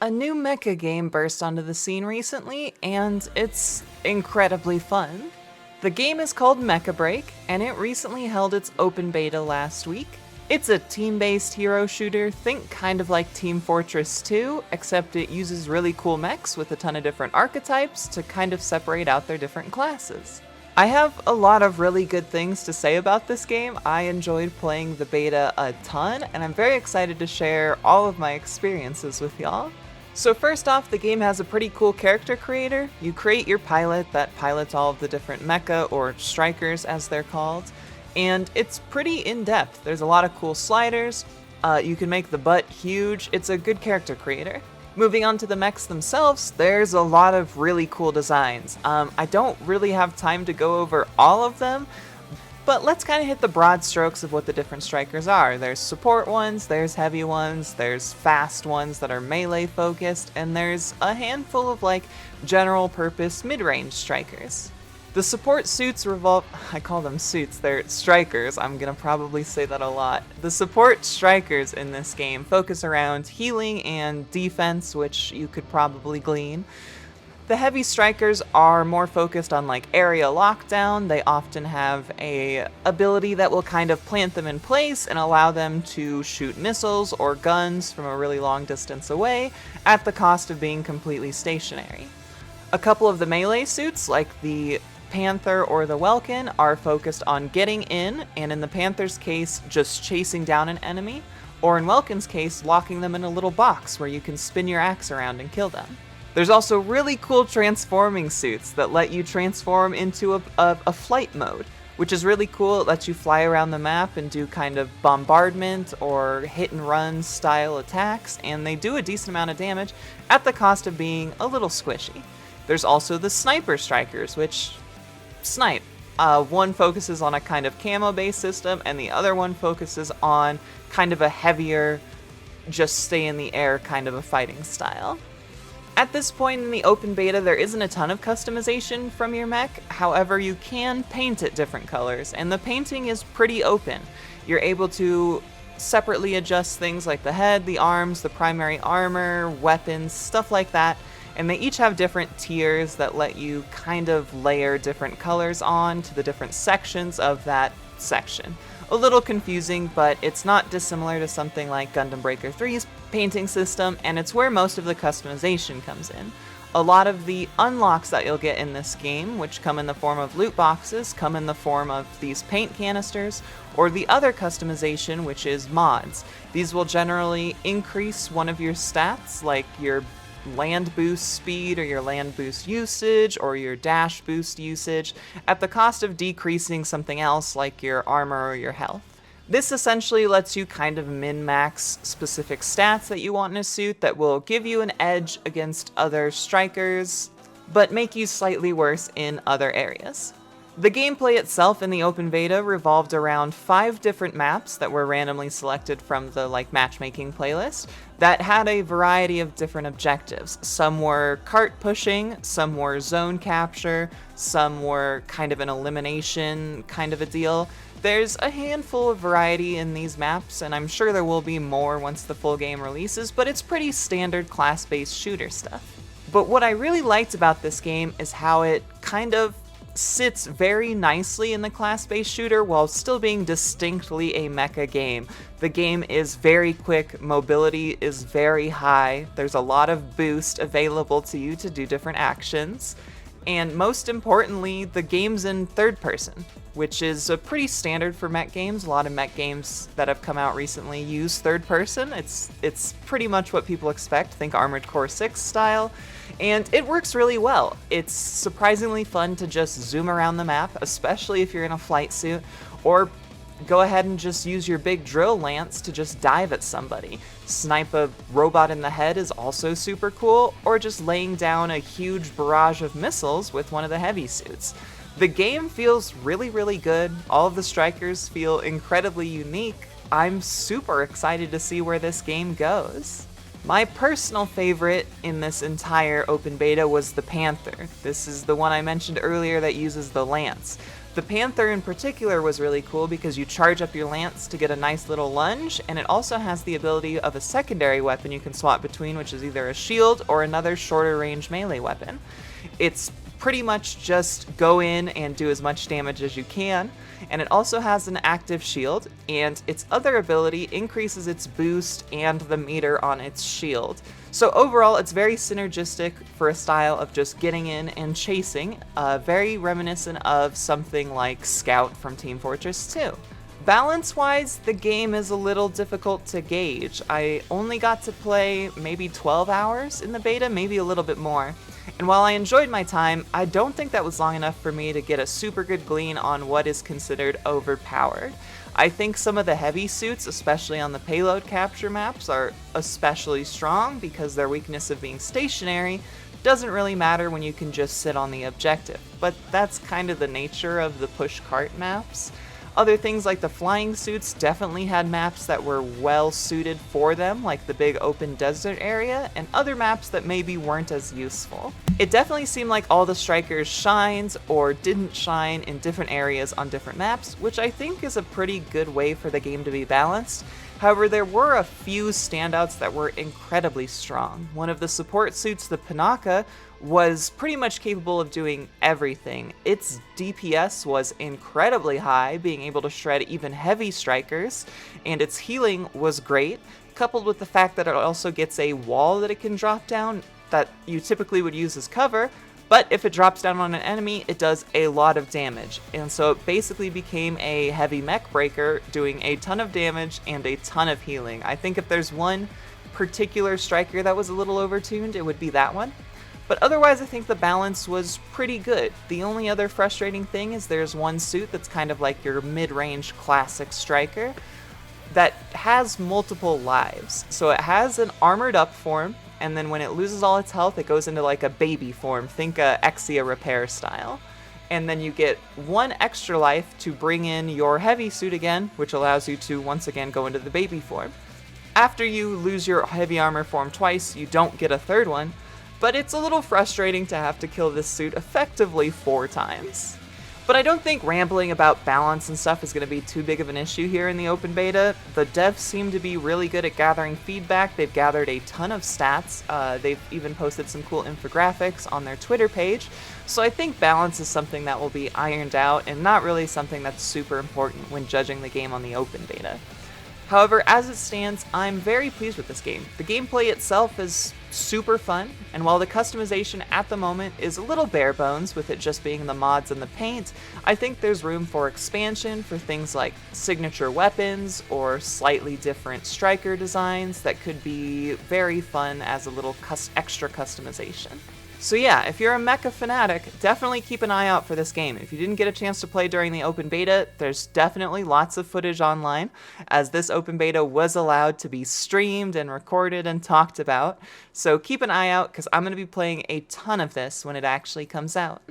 A new Mecha game burst onto the scene recently, and it's incredibly fun. The game is called Mecha Break, and it recently held its open beta last week. It's a team-based hero shooter, think kind of like Team Fortress 2, except it uses really cool mechs with a ton of different archetypes to kind of separate out their different classes. I have a lot of really good things to say about this game. I enjoyed playing the beta a ton, and I'm very excited to share all of my experiences with y'all. So first off, the game has a pretty cool character creator. You create your pilot that pilots all of the different mecha, or strikers as they're called, and it's pretty in-depth. There's a lot of cool sliders, you can make the butt huge, it's a good character creator. Moving on to the mechs themselves, there's a lot of really cool designs. I don't really have time to go over all of them, but let's kind of hit the broad strokes of what the different strikers are. There's support ones, there's heavy ones, there's fast ones that are melee focused, and there's a handful of general purpose mid-range strikers. The support suits I call them suits, they're strikers, I'm gonna probably say that a lot. The support strikers in this game focus around healing and defense, which you could probably glean. The heavy strikers are more focused on area lockdown. They often have a ability that will kind of plant them in place and allow them to shoot missiles or guns from a really long distance away at the cost of being completely stationary. A couple of the melee suits, like the Panther or the Welkin, are focused on getting in, and in the Panther's case, just chasing down an enemy, or in Welkin's case, locking them in a little box where you can spin your axe around and kill them. There's also really cool transforming suits that let you transform into a flight mode, which is really cool. It lets you fly around the map and do kind of bombardment or hit and run style attacks, and they do a decent amount of damage at the cost of being a little squishy. There's also the sniper strikers, which snipe. One focuses on a kind of camo-based system, and the other one focuses on kind of a heavier, just stay in the air kind of a fighting style. At this point in the open beta, there isn't a ton of customization from your mech, however you can paint it different colors, and the painting is pretty open. You're able to separately adjust things like the head, the arms, the primary armor, weapons, stuff like that, and they each have different tiers that let you kind of layer different colors on to the different sections of that section. A little confusing, but it's not dissimilar to something like Gundam Breaker 3's painting system, and it's where most of the customization comes in. A lot of the unlocks that you'll get in this game, which come in the form of loot boxes, come in the form of these paint canisters, or the other customization, which is mods. These will generally increase one of your stats, like your land boost speed or your land boost usage or your dash boost usage, at the cost of decreasing something else like your armor or your health. This essentially lets you kind of min-max specific stats that you want in a suit that will give you an edge against other strikers, but make you slightly worse in other areas. The gameplay itself in the open beta revolved around 5 different maps that were randomly selected from the matchmaking playlist that had a variety of different objectives. Some were cart pushing, some were zone capture, some were kind of an elimination kind of a deal. There's a handful of variety in these maps, and I'm sure there will be more once the full game releases, but it's pretty standard class-based shooter stuff. But what I really liked about this game is how it kind of sits very nicely in the class-based shooter while still being distinctly a mecha game. The game is very quick, mobility is very high, there's a lot of boost available to you to do different actions, and most importantly, the game's in third person, which is a pretty standard for mech games. A lot of mech games that have come out recently use third person. It's pretty much what people expect, think Armored Core 6 style, and it works really well. It's surprisingly fun to just zoom around the map, especially if you're in a flight suit, or go ahead and just use your big drill lance to just dive at somebody. Snipe a robot in the head is also super cool, or just laying down a huge barrage of missiles with one of the heavy suits. The game feels really, really good. All of the strikers feel incredibly unique. I'm super excited to see where this game goes. My personal favorite in this entire open beta was the Panther. This is the one I mentioned earlier that uses the lance. The Panther in particular was really cool because you charge up your lance to get a nice little lunge, and it also has the ability of a secondary weapon you can swap between, which is either a shield or another shorter range melee weapon. It's pretty much just go in and do as much damage as you can, and it also has an active shield, and its other ability increases its boost and the meter on its shield. So overall, it's very synergistic for a style of just getting in and chasing, very reminiscent of something like Scout from Team Fortress 2. Balance-wise, the game is a little difficult to gauge. I only got to play maybe 12 hours in the beta, maybe a little bit more. And while I enjoyed my time, I don't think that was long enough for me to get a super good glean on what is considered overpowered. I think some of the heavy suits, especially on the payload capture maps, are especially strong because their weakness of being stationary doesn't really matter when you can just sit on the objective, but that's kind of the nature of the push cart maps. Other things like the flying suits definitely had maps that were well suited for them, like the big open desert area, and other maps that maybe weren't as useful. It definitely seemed like all the strikers shined or didn't shine in different areas on different maps, which I think is a pretty good way for the game to be balanced. However, there were a few standouts that were incredibly strong. One of the support suits, the Panaka, was pretty much capable of doing everything. Its DPS was incredibly high, being able to shred even heavy strikers, and its healing was great, coupled with the fact that it also gets a wall that it can drop down that you typically would use as cover, but if it drops down on an enemy, it does a lot of damage, and so it basically became a heavy mech breaker, doing a ton of damage and a ton of healing. I think if there's one particular striker that was a little overtuned, it would be that one. But otherwise, I think the balance was pretty good. The only other frustrating thing is there's one suit that's kind of like your mid-range classic striker that has multiple lives. So it has an armored up form, and then when it loses all its health, it goes into like a baby form. Think a Exia repair style. And then you get one extra life to bring in your heavy suit again, which allows you to once again go into the baby form. After you lose your heavy armor form twice, you don't get a third one, but it's a little frustrating to have to kill this suit effectively 4 times. But I don't think rambling about balance and stuff is going to be too big of an issue here in the open beta. The devs seem to be really good at gathering feedback. They've gathered a ton of stats. They've even posted some cool infographics on their Twitter page. So I think balance is something that will be ironed out and not really something that's super important when judging the game on the open beta. However, as it stands, I'm very pleased with this game. The gameplay itself is super fun, and while the customization at the moment is a little bare bones with it just being the mods and the paint, I think there's room for expansion for things like signature weapons or slightly different striker designs that could be very fun as a little extra customization. So yeah, if you're a Mecha fanatic, definitely keep an eye out for this game. If you didn't get a chance to play during the open beta, there's definitely lots of footage online, as this open beta was allowed to be streamed and recorded and talked about. So keep an eye out, because I'm going to be playing a ton of this when it actually comes out.